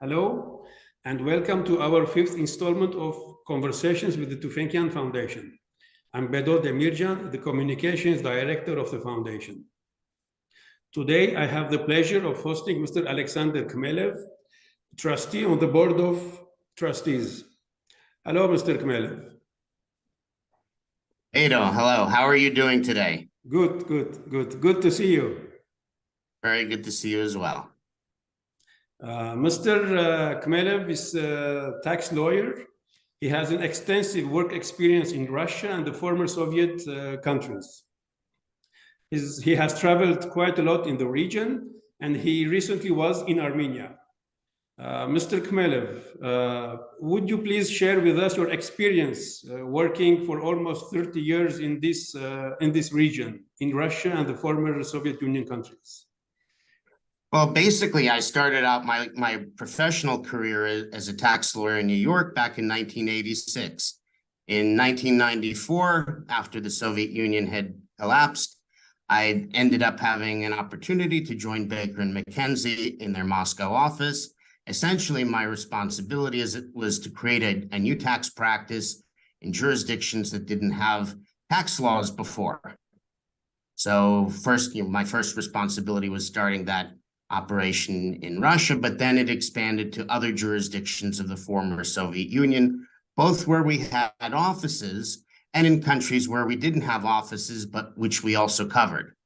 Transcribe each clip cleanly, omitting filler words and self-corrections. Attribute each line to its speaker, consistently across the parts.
Speaker 1: Hello, and welcome to our fifth installment of Conversations with the Tufenkian Foundation. I'm Bedor Demirjan, the Communications Director of the Foundation. Today, I have the pleasure of hosting Mr. Alexander Chmelev, Trustee on the Board of Trustees. Hello, Mr. Chmelev.
Speaker 2: Ado, hello. How are you doing today?
Speaker 1: Good to see you.
Speaker 2: Very good to see you as well.
Speaker 1: Mr. Chmelev is a tax lawyer. He has an extensive work experience in Russia and the former Soviet countries. He has traveled quite a lot in the region, and he recently was in Armenia. Mr. Chmelev, would you please share with us your experience working for almost 30 years in this region, in Russia and the former Soviet Union countries?
Speaker 2: Well, basically, I started out my professional career as a tax lawyer in New York back in 1986. In 1994, after the Soviet Union had collapsed, I ended up having an opportunity to join Baker McKenzie in their Moscow office. Essentially, my responsibility was to create a new tax practice in jurisdictions that didn't have tax laws before. So first, my first responsibility was starting that operation in Russia, but then it expanded to other jurisdictions of the former Soviet Union, both where we had offices and in countries where we didn't have offices, but which we also covered.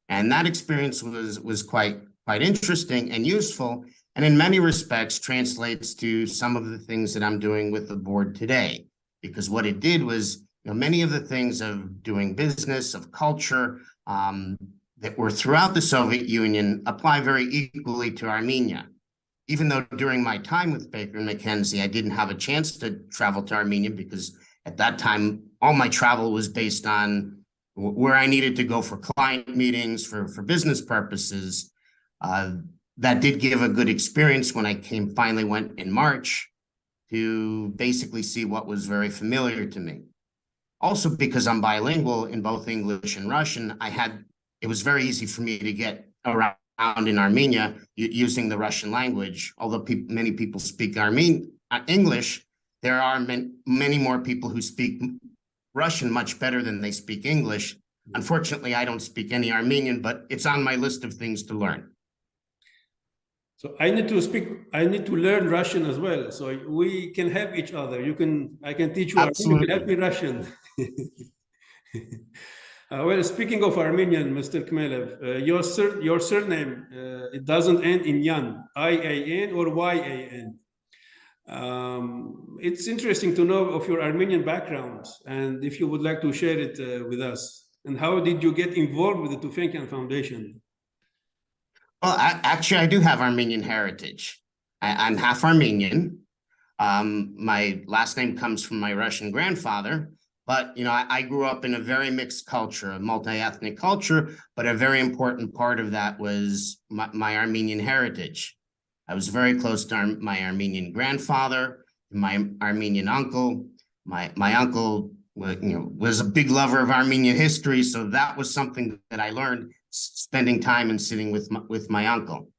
Speaker 2: And that experience was quite interesting and useful, and in many respects translates to some of the things that I'm doing with the board today, because what it did was, many of the things of doing business, of culture, that were throughout the Soviet Union apply very equally to Armenia. Even though during my time with Baker McKenzie, I didn't have a chance to travel to Armenia because at that time, all my travel was based on where I needed to go for client meetings, for business purposes. That did give a good experience when I finally went in March to basically see what was very familiar to me. Also, because I'm bilingual in both English and Russian, it was very easy for me to get around in Armenia using the Russian language. Although many people speak English, there are many more people who speak Russian much better than they speak English. Unfortunately, I don't speak any Armenian, but it's on my list of things to learn.
Speaker 1: So I need to learn Russian as well. So we can help each other. I can teach you Armenian, help me Russian. Well, speaking of Armenian, Mr. Chmelev, your surname, it doesn't end in Yan, I-A-N or Y-A-N. It's interesting to know of your Armenian background, and if you would like to share it with us. And how did you get involved with the Tufenkian Foundation?
Speaker 2: Well, actually, I do have Armenian heritage. I'm half Armenian. My last name comes from my Russian grandfather. But, I grew up in a very mixed culture, a multi-ethnic culture, but a very important part of that was my Armenian heritage. I was very close to my Armenian grandfather, my Armenian uncle. My uncle, was a big lover of Armenian history, so that was something that I learned spending time and sitting with my uncle.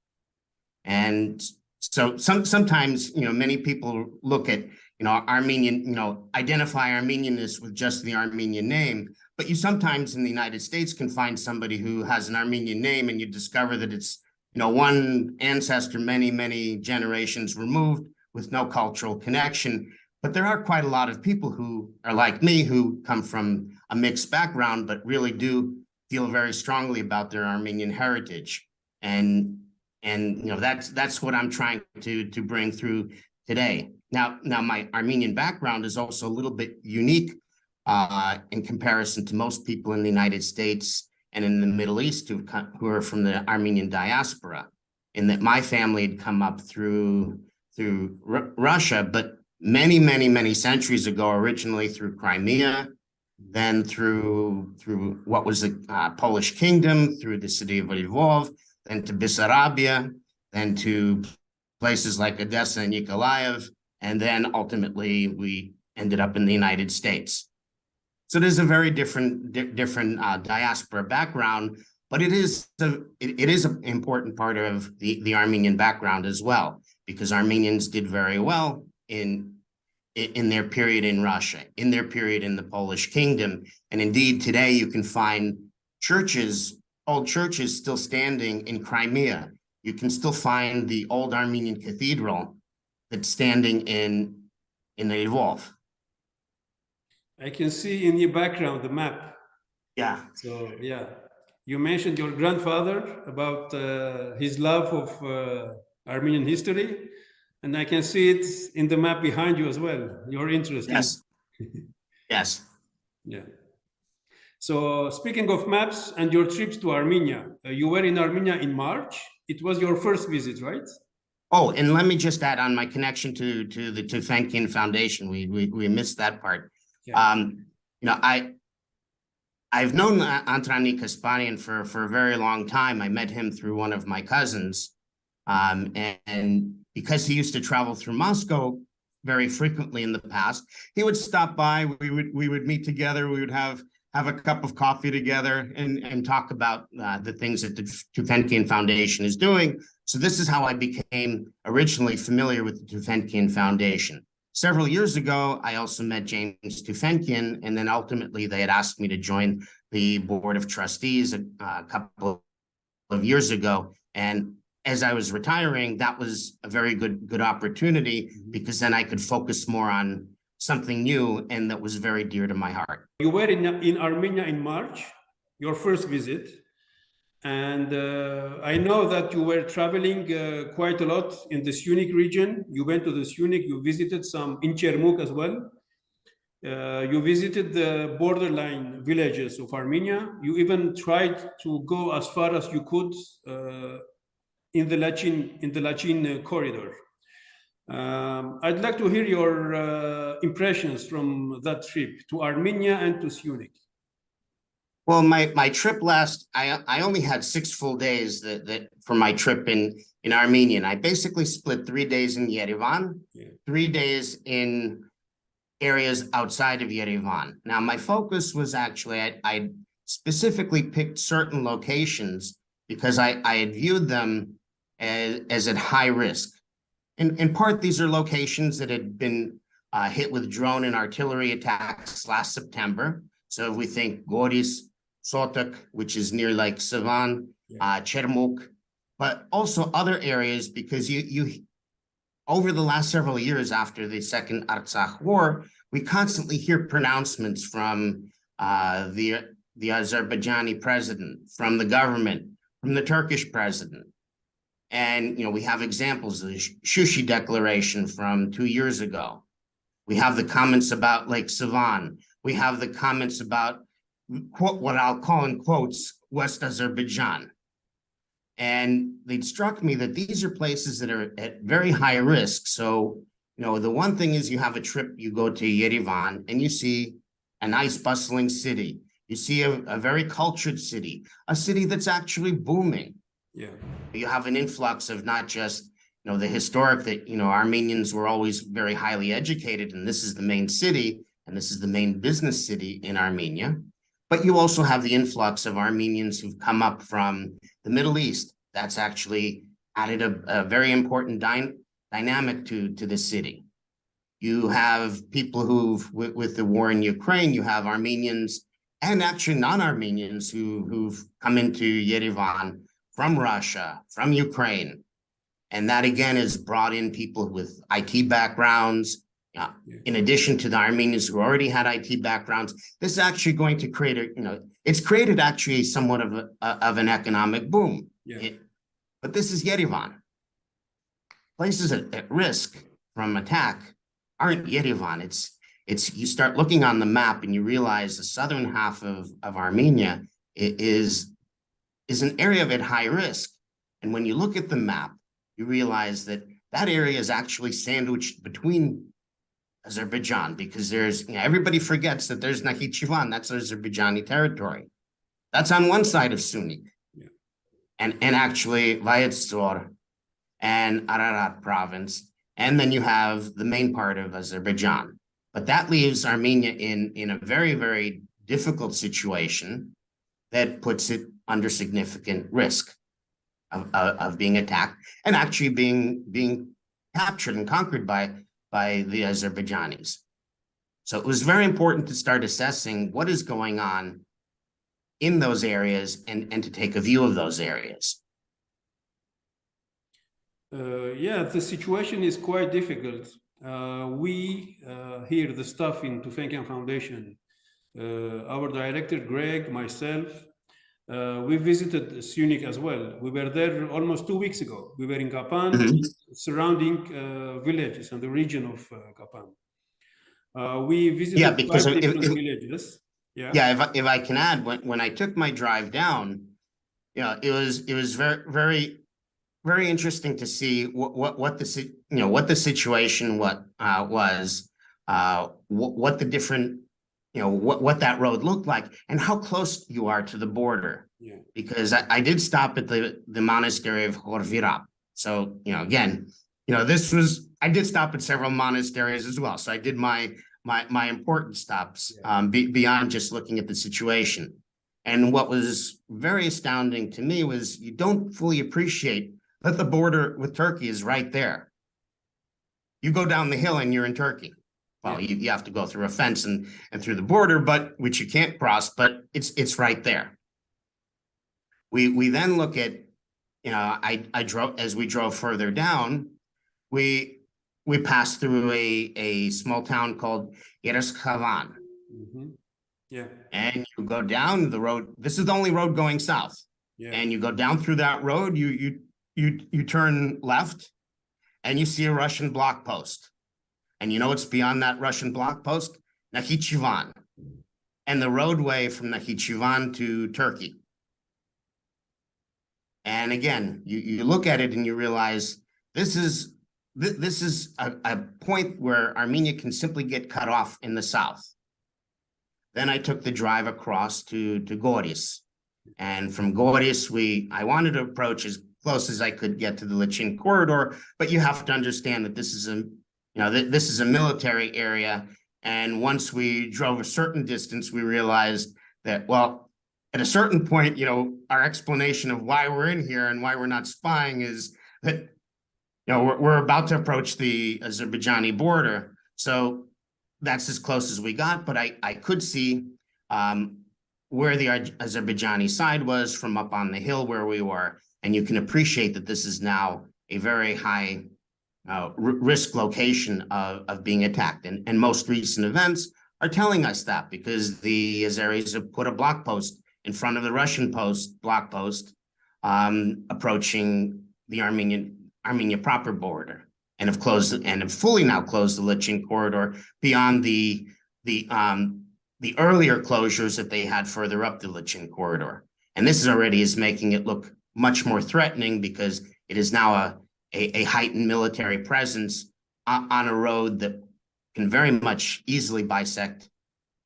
Speaker 2: And so sometimes, many people look at Armenian, identify Armenianness with just the Armenian name, but you sometimes in the United States can find somebody who has an Armenian name and you discover that it's, one ancestor many generations removed with no cultural connection. But there are quite a lot of people who are like me, who come from a mixed background, but really do feel very strongly about their Armenian heritage. And that's what I'm trying to bring through today. Now my Armenian background is also a little bit unique in comparison to most people in the United States and in the Middle East who are from the Armenian diaspora, in that my family had come up through Russia, but many centuries ago, originally through Crimea, then through what was the Polish kingdom, through the city of Lvov, then to Bessarabia, then to places like Odessa and Nikolaev, and then ultimately we ended up in the United States. So there's a very different diaspora background, but it is an important part of the Armenian background as well. because Armenians did very well in their period in Russia, in their period in the Polish kingdom. And indeed, today you can find churches, old churches still standing in Crimea. You can still find the old Armenian cathedral that's standing in Lvov.
Speaker 1: I can see in your background the map.
Speaker 2: Yeah.
Speaker 1: So yeah, you mentioned your grandfather about his love of Armenian history, and I can see it in the map behind you as well. Your interest.
Speaker 2: Yes. Yes.
Speaker 1: Yeah. So speaking of maps and your trips to Armenia, you were in Armenia in March. It was your first visit, right?
Speaker 2: Oh, and let me just add on my connection to the Tufenkian Foundation. We missed that part.
Speaker 1: Yeah.
Speaker 2: I've known Antrani Kasparian for a very long time. I met him through one of my cousins. And because he used to travel through Moscow very frequently in the past, he would stop by, we would meet together, we would have a cup of coffee together and talk about the things that the Tufenkian Foundation is doing. So this is how I became originally familiar with the Tufenkian Foundation. Several years ago, I also met James Tufenkian, and then ultimately they had asked me to join the Board of Trustees a couple of years ago. And as I was retiring, that was a very good opportunity, because then I could focus more on something new and that was very dear to my heart.
Speaker 1: You were in Armenia in March, your first visit. And I know that you were traveling quite a lot in the Syunik region. You went to the Syunik, you visited some in Chermuk as well. You visited the borderline villages of Armenia. You even tried to go as far as you could in the Lachin corridor. I'd like to hear your impressions from that trip to Armenia and to Syunik.
Speaker 2: Well, my trip I only had 6 full days that for my trip in Armenia. I basically split 3 days in Yerevan, 3 days in areas outside of Yerevan. Now, my focus was actually, I specifically picked certain locations because I had viewed them as at high risk. In part, these are locations that had been hit with drone and artillery attacks last September. So if we think Goris, Sotok, which is near Lake Savan, Chermuk, but also other areas, because you over the last several years after the Second Artsakh War, we constantly hear pronouncements from the Azerbaijani president, from the government, from the Turkish president. And, we have examples of the Shushi Declaration from 2 years ago. We have the comments about Lake Savan. We have the comments about what I'll call in quotes, West Azerbaijan. And it struck me that these are places that are at very high risk. So, the one thing is you have a trip, you go to Yerevan and you see a nice bustling city. You see a very cultured city, a city that's actually booming.
Speaker 1: Yeah.
Speaker 2: You have an influx of not just, the historic that, Armenians were always very highly educated, and this is the main city, and this is the main business city in Armenia. But you also have the influx of Armenians who've come up from the Middle East. That's actually added a very important dynamic to the city. You have people with the war in Ukraine, you have Armenians and actually non-Armenians who've come into Yerevan from Russia, from Ukraine. And that again has brought in people with IT backgrounds. In addition to the Armenians who already had IT backgrounds, this is actually going to create it's created actually somewhat of an economic boom.
Speaker 1: Yeah.
Speaker 2: But this is Yerevan. Places at risk from attack aren't Yerevan. It's you start looking on the map and you realize the southern half of Armenia is an area of at high risk. And when you look at the map, you realize that area is actually sandwiched between Azerbaijan, because there's, everybody forgets that there's Nakhichevan, that's Azerbaijani territory. That's on one side of Syunik.
Speaker 1: Yeah.
Speaker 2: And actually Vayetsor and Ararat province. And then you have the main part of Azerbaijan. But that leaves Armenia in a very, very difficult situation that puts it under significant risk of being attacked and actually being captured and conquered by the Azerbaijanis. So it was very important to start assessing what is going on in those areas and to take a view of those areas.
Speaker 1: Yeah, the situation is quite difficult. We here, the staff in Tufenkian Foundation, our director, Greg, myself, we visited Syunik as well. We were there almost 2 weeks ago. We were in Kapan, surrounding villages and the region of Kapan. We visited
Speaker 2: because
Speaker 1: 5 different villages.
Speaker 2: If I can add, when I took my drive down, it was very interesting to see what the situation was, what the different, what that road looked like and how close you are to the border.
Speaker 1: Yeah.
Speaker 2: Because I did stop at the monastery of Horvirap. So, again, I did stop at several monasteries as well. So I did my important stops, beyond just looking at the situation. And what was very astounding to me was you don't fully appreciate that the border with Turkey is right there. You go down the hill and you're in Turkey. Well, you have to go through a fence and through the border, which you can't cross, but it's right there. We then look at, I drove, as we drove further down, we passed through a small town called Yereskavan.
Speaker 1: Yeah.
Speaker 2: And you go down the road. This is the only road going south. Yeah. And you go down through that road, you turn left and you see a Russian block post. And what's beyond that Russian block post? Nakhichevan. And the roadway from Nakhichevan to Turkey. And again, you look at it and you realize this is a point where Armenia can simply get cut off in the south. Then I took the drive across to Goris. And from Goris, I wanted to approach as close as I could get to the Lachin corridor, but you have to understand that this is a military area. And once we drove a certain distance, we realized that, well, at a certain point, our explanation of why we're in here and why we're not spying is that, we're about to approach the Azerbaijani border. So that's as close as we got, but I could see where the Azerbaijani side was from up on the hill where we were. And you can appreciate that this is now a very high risk location of being attacked. And most recent events are telling us that, because the Azeris have put a block post in front of the Russian block post, approaching the Armenia proper border, and have fully now closed the Lachin corridor beyond the earlier closures that they had further up the Lachin corridor. And this is making it look much more threatening, because it is now a heightened military presence on a road that can very much easily bisect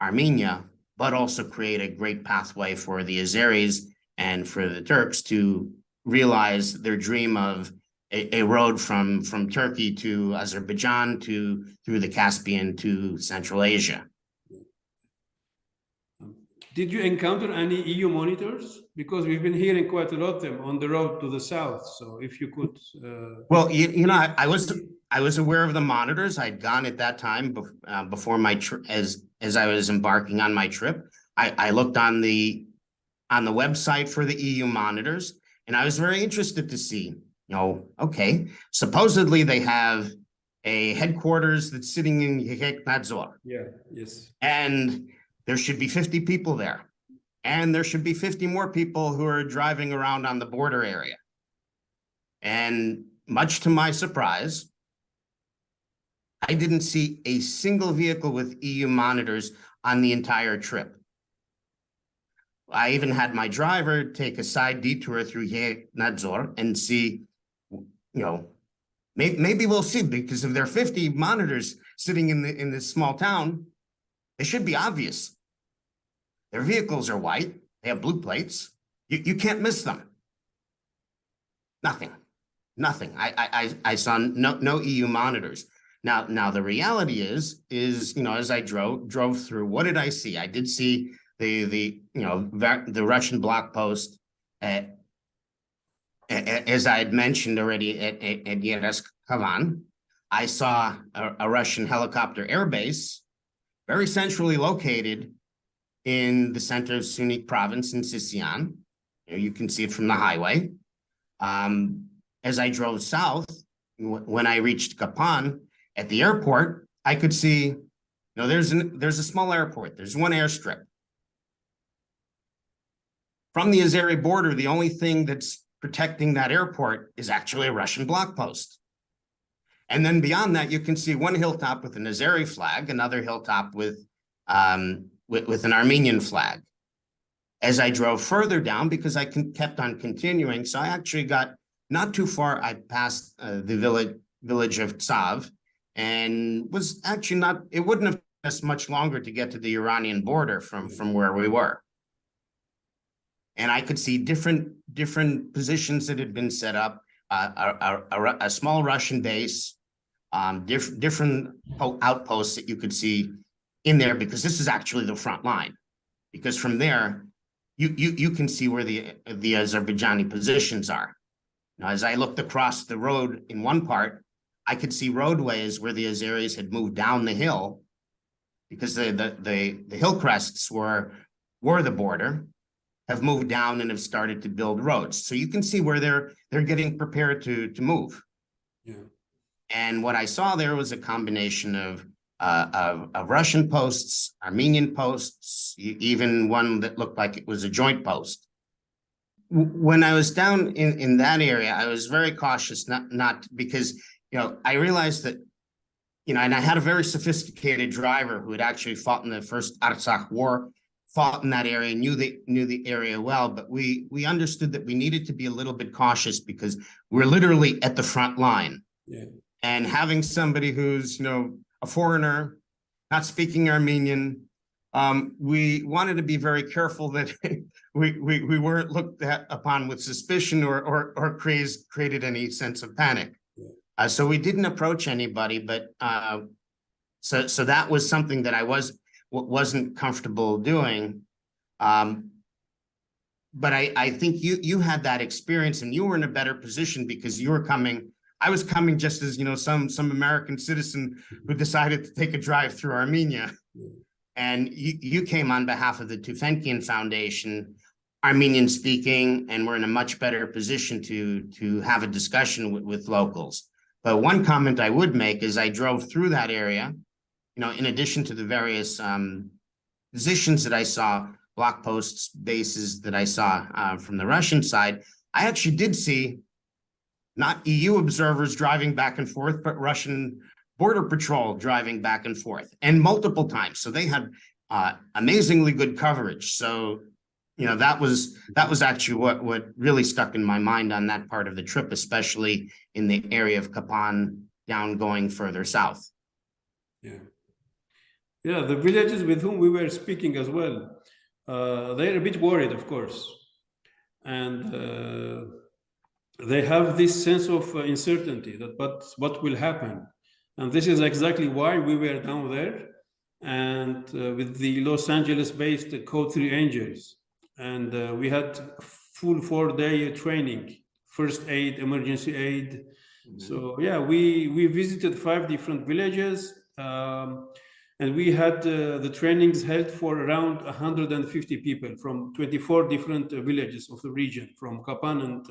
Speaker 2: Armenia, but also create a great pathway for the Azeris and for the Turks to realize their dream of a road from Turkey to Azerbaijan through the Caspian to Central Asia.
Speaker 1: Did you encounter any EU monitors? Because we've been hearing quite a lot of them on the road to the south. So if you could.
Speaker 2: Well, I was aware of the monitors. I'd gone at that time before my trip, as I was embarking on my trip. I looked on the website for the EU monitors, and I was very interested to see, okay, supposedly they have a headquarters that's sitting in Yeknadzor.
Speaker 1: Yeah, yes.
Speaker 2: And there should be 50 people there. And there should be 50 more people who are driving around on the border area. And much to my surprise, I didn't see a single vehicle with EU monitors on the entire trip. I even had my driver take a side detour through Yeknadzor and see, maybe we'll see, because if there are 50 monitors sitting in this small town, it should be obvious. Their vehicles are white. They have blue plates. You can't miss them. Nothing. I saw no EU monitors. Now the reality is as I drove through, what did I see? I did see the Russian block post as I had mentioned already at Yereskavan. I saw a Russian helicopter airbase, very centrally located in the center of Sunik province in Sisian. You can see it from the highway. As I drove south, when I reached Kapan at the airport, I could see, there's a small airport. There's one airstrip. From the Azeri border, the only thing that's protecting that airport is actually a Russian block post. And then beyond that, you can see one hilltop with an Azeri flag, another hilltop with an Armenian flag. As I drove further down, because I kept on continuing, so I actually got not too far. I passed the village of Tsav, and was actually not. It wouldn't have taken us much longer to get to the Iranian border from where we were. And I could see different positions that had been set up, a small Russian base, different outposts that you could see in there, because this is actually the front line. Because from there, you can see where the Azerbaijani positions are. Now, as I looked across the road in one part, I could see roadways where the Azeris had moved down the hill, because the hill crests were the border, have moved down and have started to build roads. So you can see where they're getting prepared to move.
Speaker 1: Yeah.
Speaker 2: And what I saw there was a combination of Russian posts, Armenian posts, even one that looked like it was a joint post. When I was down in that area, I was very cautious, not because, I realized that, and I had a very sophisticated driver who had actually fought in the first Artsakh war, fought in that area, knew the area well, but we understood that we needed to be a little bit cautious because we're literally at the front line.
Speaker 1: Yeah.
Speaker 2: And having somebody who's, a foreigner, not speaking Armenian, we wanted to be very careful that we weren't looked upon with suspicion or created any sense of panic. Yeah. So we didn't approach anybody, but so that was something that I wasn't comfortable doing. But I think you had that experience, and you were in a better position because you were coming. I was coming just as, some American citizen who decided to take a drive through Armenia. And you came on behalf of the Tufenkian Foundation, Armenian speaking, and we're in a much better position to have a discussion with locals. But one comment I would make is I drove through that area, in addition to the various positions that I saw, block posts, bases that I saw from the Russian side, I actually did see not EU observers driving back and forth, but Russian border patrol driving back and forth, and multiple times. So they had amazingly good coverage. So, that was actually what really stuck in my mind on that part of the trip, especially in the area of Kapan down going further south.
Speaker 1: Yeah. Yeah, the villagers with whom we were speaking as well, they're a bit worried, of course. And they have this sense of uncertainty that what will happen. And this is exactly why we were down there, and with the Los Angeles-based Code 3 Angels. And we had full 4-day training, first aid, emergency aid. Mm-hmm. So yeah, we visited 5 different villages, and we had the trainings held for around 150 people from 24 different villages of the region, from Kapan and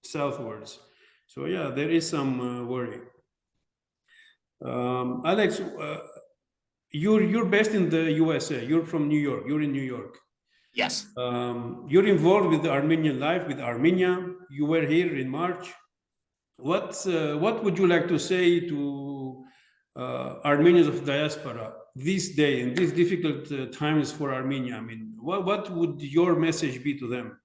Speaker 1: southwards. So yeah, there is some worry. Alex, you're based in the USA. You're from New York. You're in New York.
Speaker 2: Yes.
Speaker 1: You're involved with the Armenian life, with Armenia. You were here in March. What would you like to say to Armenians of diaspora this day, in these difficult times for Armenia? I mean, what would your message be to them?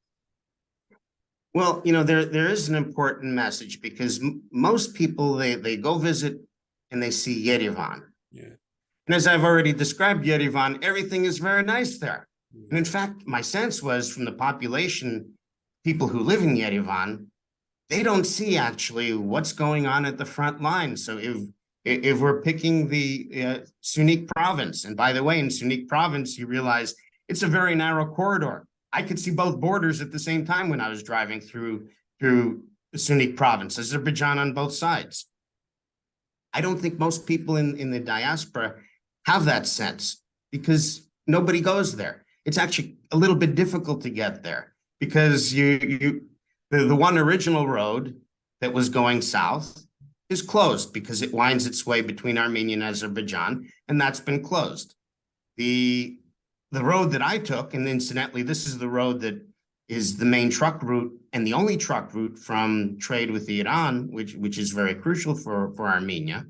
Speaker 2: Well, there is an important message, because most people, they go visit and they see Yerevan. Yeah. And as I've already described Yerevan, everything is very nice there. Yeah. And in fact, my sense was from the population, people who live in Yerevan, they don't see actually what's going on at the front line. So if we're picking the Sunik province, and by the way, in Sunik province, you realize it's a very narrow corridor. I could see both borders at the same time when I was driving through the Sunik province, Azerbaijan on both sides. I don't think most people in the diaspora have that sense because nobody goes there. It's actually a little bit difficult to get there because the one original road that was going south is closed because it winds its way between Armenia and Azerbaijan, and that's been closed. The road that I took, and incidentally, this is the road that is the main truck route and the only truck route from trade with Iran, which is very crucial for Armenia,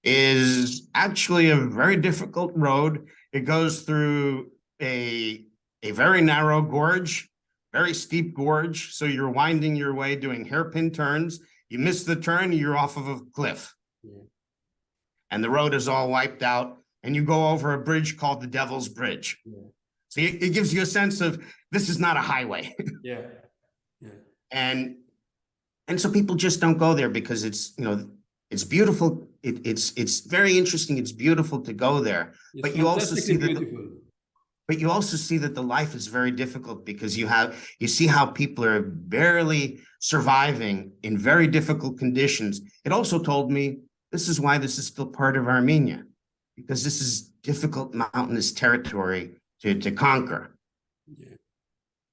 Speaker 2: is actually a very difficult road. It goes through a very narrow gorge, very steep gorge. So you're winding your way, doing hairpin turns. You miss the turn, you're off of a cliff. Yeah. And the road is all wiped out, and you go over a bridge called the Devil's Bridge. Yeah. So it gives you a sense of this is not a highway.
Speaker 1: Yeah. Yeah.
Speaker 2: And so people just don't go there because it's, it's beautiful. It's very interesting. It's beautiful to go there.
Speaker 1: It's
Speaker 2: but you also see that
Speaker 1: beautiful.
Speaker 2: the life is very difficult because you see how people are barely surviving in very difficult conditions. It also told me this is why this is still part of Armenia, because this is difficult mountainous territory to conquer. Yeah.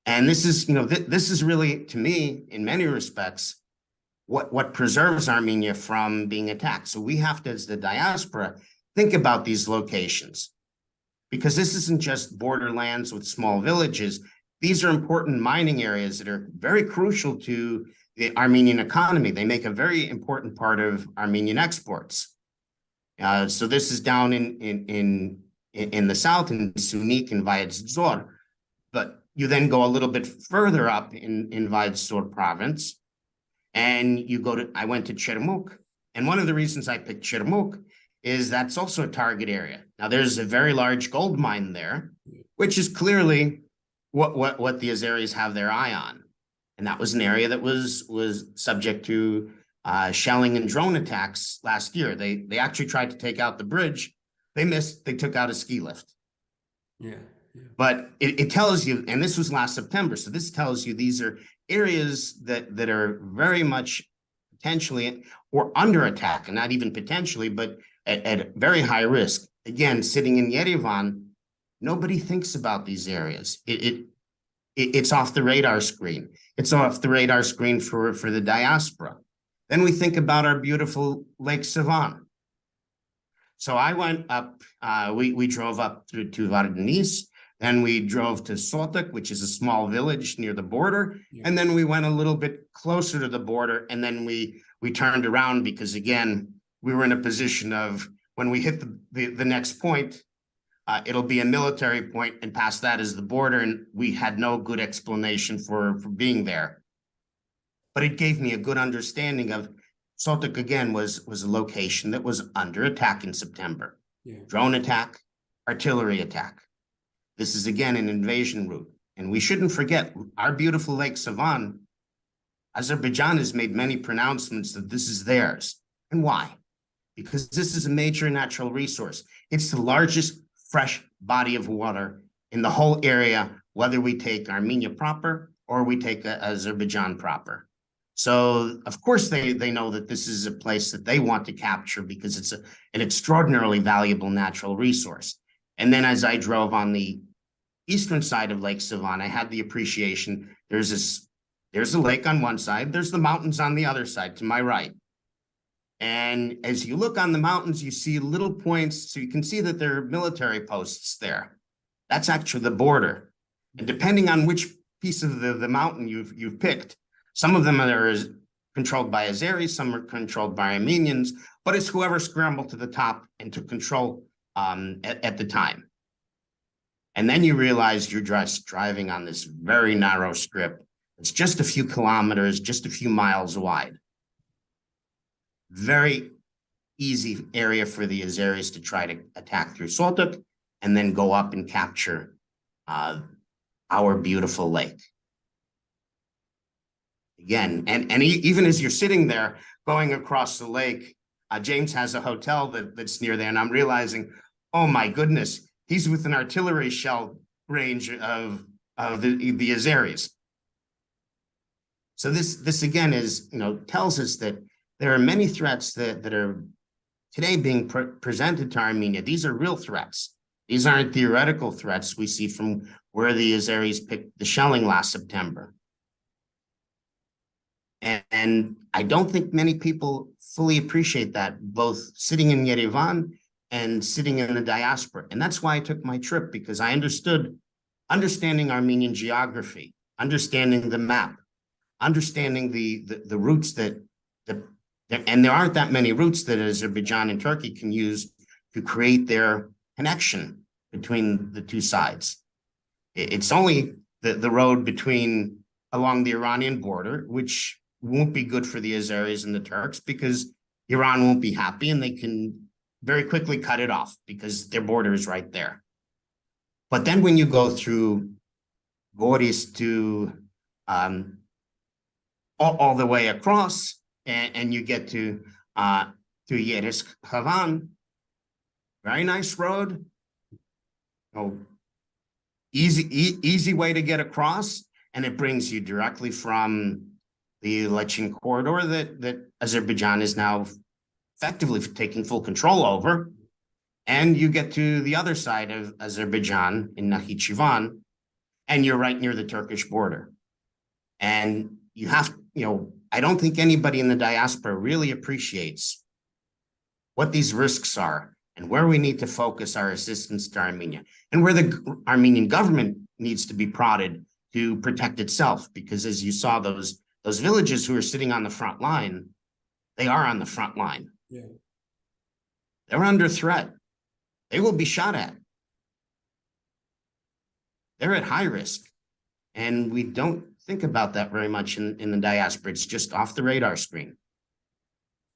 Speaker 2: And this is, this is really, to me, in many respects, what preserves Armenia from being attacked. So we have to, as the diaspora, think about these locations, because this isn't just borderlands with small villages. These are important mining areas that are very crucial to the Armenian economy. They make a very important part of Armenian exports. So this is down in the south, in Sunik and Vayedzor, but you then go a little bit further up in Vayedzor province, and I went to Chermuk. And one of the reasons I picked Chermuk is that's also a target area. Now there's a very large gold mine there, which is clearly what the Azeris have their eye on. And that was an area that was subject to shelling and drone attacks last year. They actually tried to take out the bridge. They missed. They took out a ski lift.
Speaker 1: Yeah. Yeah.
Speaker 2: But it tells you, and this was last September, so this tells you these are areas that are very much potentially or under attack, and not even potentially, but at very high risk. Again, sitting in Yerevan, nobody thinks about these areas. It's off the radar screen. It's off the radar screen for the diaspora. Then we think about our beautiful Lake Sevan. So I went up, we drove up to Vardenis, then we drove to Sotok, which is a small village near the border. Yeah. And then we went a little bit closer to the border, and then we turned around because, again, we were in a position of when we hit the next point, it'll be a military point, and past that is the border, and we had no good explanation for being there. But it gave me a good understanding of Sotok, again, was a location that was under attack in September. Yeah. Drone attack, artillery attack. This is, again, an invasion route. And we shouldn't forget our beautiful Lake Sevan. Azerbaijan has made many pronouncements that this is theirs. And why? Because this is a major natural resource. It's the largest fresh body of water in the whole area, whether we take Armenia proper or we take Azerbaijan proper. So, of course, they know that this is a place that they want to capture because it's an extraordinarily valuable natural resource. And then as I drove on the eastern side of Lake Sevan, I had the appreciation, there's a lake on one side, there's the mountains on the other side to my right. And as you look on the mountains, you see little points, so you can see that there are military posts there. That's actually the border. And depending on which piece of the mountain you've picked, some of them are controlled by Azeris, some are controlled by Armenians, but it's whoever scrambled to the top and took control at the time. And then you realize you're just driving on this very narrow strip. It's just a few kilometers, just a few miles wide. Very easy area for the Azeris to try to attack through Sotok and then go up and capture our beautiful lake. Again, and even as you're sitting there going across the lake, James has a hotel that's near there, and I'm realizing, oh my goodness, he's within artillery shell range of the Azeris. So this again is, tells us that there are many threats that are today being presented to Armenia, these are real threats. These aren't theoretical threats we see from where the Azeris picked the shelling last September. And I don't think many people fully appreciate that, both sitting in Yerevan and sitting in the diaspora. And that's why I took my trip, because I understanding Armenian geography, understanding the map, understanding the routes and there aren't that many routes that Azerbaijan and Turkey can use to create their connection between the two sides. It's only the road along the Iranian border, which won't be good for the Azeris and the Turks, because Iran won't be happy and they can very quickly cut it off because their border is right there. But then when you go through Goris to all the way across, and you get to Yeresk Havan, very nice road. Oh, easy way to get across, and it brings you directly from the Lechin corridor that Azerbaijan is now effectively taking full control over. And you get to the other side of Azerbaijan in Nakhichevan, and you're right near the Turkish border. And you have, I don't think anybody in the diaspora really appreciates what these risks are and where we need to focus our assistance to Armenia, and where the Armenian government needs to be prodded to protect itself. Because as you saw, those villages who are sitting on the front line, they are on the front line.
Speaker 1: Yeah.
Speaker 2: They're under threat. They will be shot at. They're at high risk. And we don't think about that very much in the diaspora. It's just off the radar screen.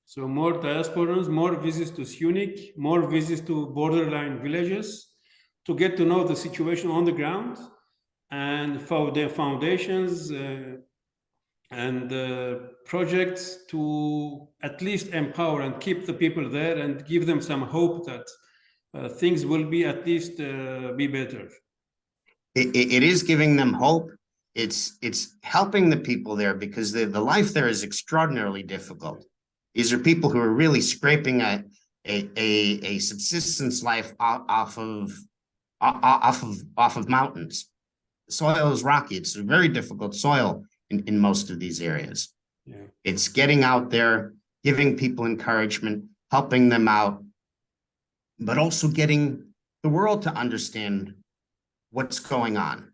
Speaker 1: So more diasporans, more visits to Syunik, more visits to borderline villages to get to know the situation on the ground, and for their foundations and projects to at least empower and keep the people there and give them some hope that things will be at least be better.
Speaker 2: It is giving them hope. It's helping the people there, because the life there is extraordinarily difficult. These are people who are really scraping a subsistence life off of mountains. The soil is rocky. It's a very difficult soil in most of these areas.
Speaker 1: Yeah.
Speaker 2: It's getting out there, giving people encouragement, helping them out, but also getting the world to understand what's going on.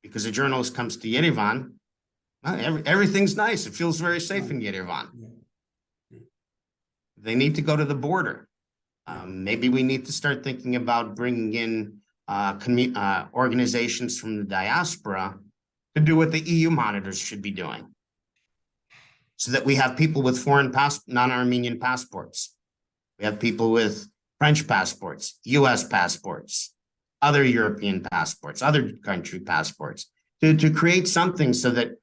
Speaker 2: Because a journalist comes to Yerevan, everything's nice. It feels very safe in Yerevan.
Speaker 1: Yeah.
Speaker 2: They need to go to the border. Maybe we need to start thinking about bringing in organizations from the diaspora to do what the EU monitors should be doing, so that we have people with foreign non-Armenian passports. We have people with French passports, US passports, other European passports, other country passports, to create something so that,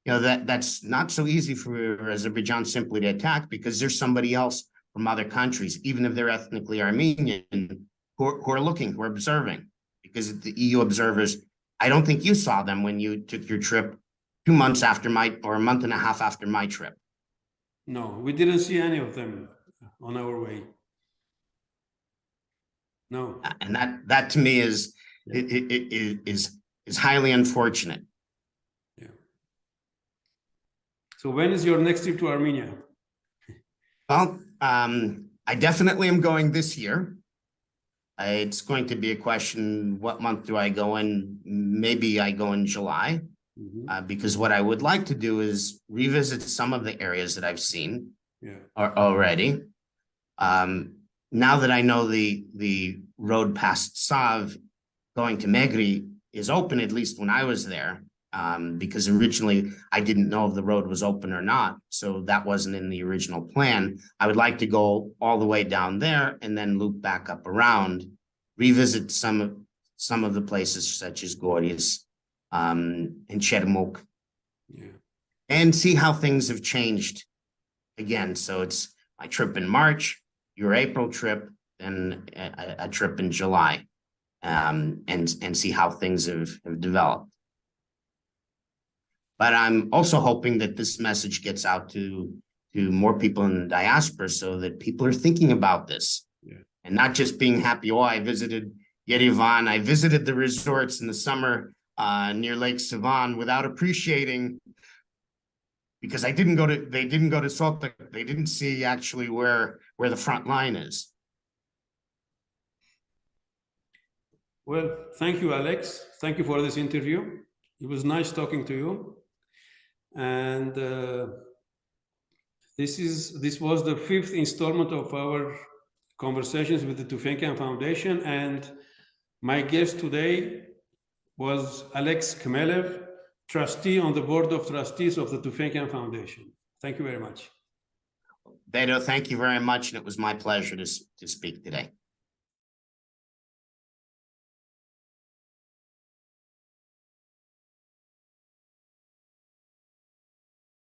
Speaker 2: that's not so easy for Azerbaijan simply to attack, because there's somebody else from other countries, even if they're ethnically Armenian, who are looking, who are observing. Because the EU observers, I don't think you saw them when you took your trip 2 months after or a month and a half after my trip.
Speaker 1: No, we didn't see any of them on our way. No.
Speaker 2: And that to me is highly unfortunate.
Speaker 1: Yeah. So when is your next trip to Armenia?
Speaker 2: Well, I definitely am going this year. It's going to be a question, what month do I go in? Maybe I go in July, because what I would like to do is revisit some of the areas that I've seen already. Now that I know the road past Sav going to Megri is open, at least when I was there, because originally I didn't know if the road was open or not. So that wasn't in the original plan. I would like to go all the way down there and then loop back up around, revisit some of the places such as Goris and Chermuk, and see how things have changed again. So it's my trip in March, your April trip, and a trip in July, and see how things have developed. But I'm also hoping that this message gets out to to more people in the diaspora so that people are thinking about this.
Speaker 1: Yeah.
Speaker 2: And not just being happy. Oh, I visited Yerevan. I visited the resorts in the summer near Lake Sivan without appreciating, because they didn't go to Salt Lake. They didn't see actually where the front line is.
Speaker 1: Well, thank you, Alex. Thank you for this interview. It was nice talking to you. And this was the 5th installment of our conversations with the Tufenkian Foundation. And my guest today was Alex Chmelev, trustee on the Board of Trustees of the Tufenkian Foundation. Thank you very much.
Speaker 2: Beto, thank you very much. And it was my pleasure to speak today.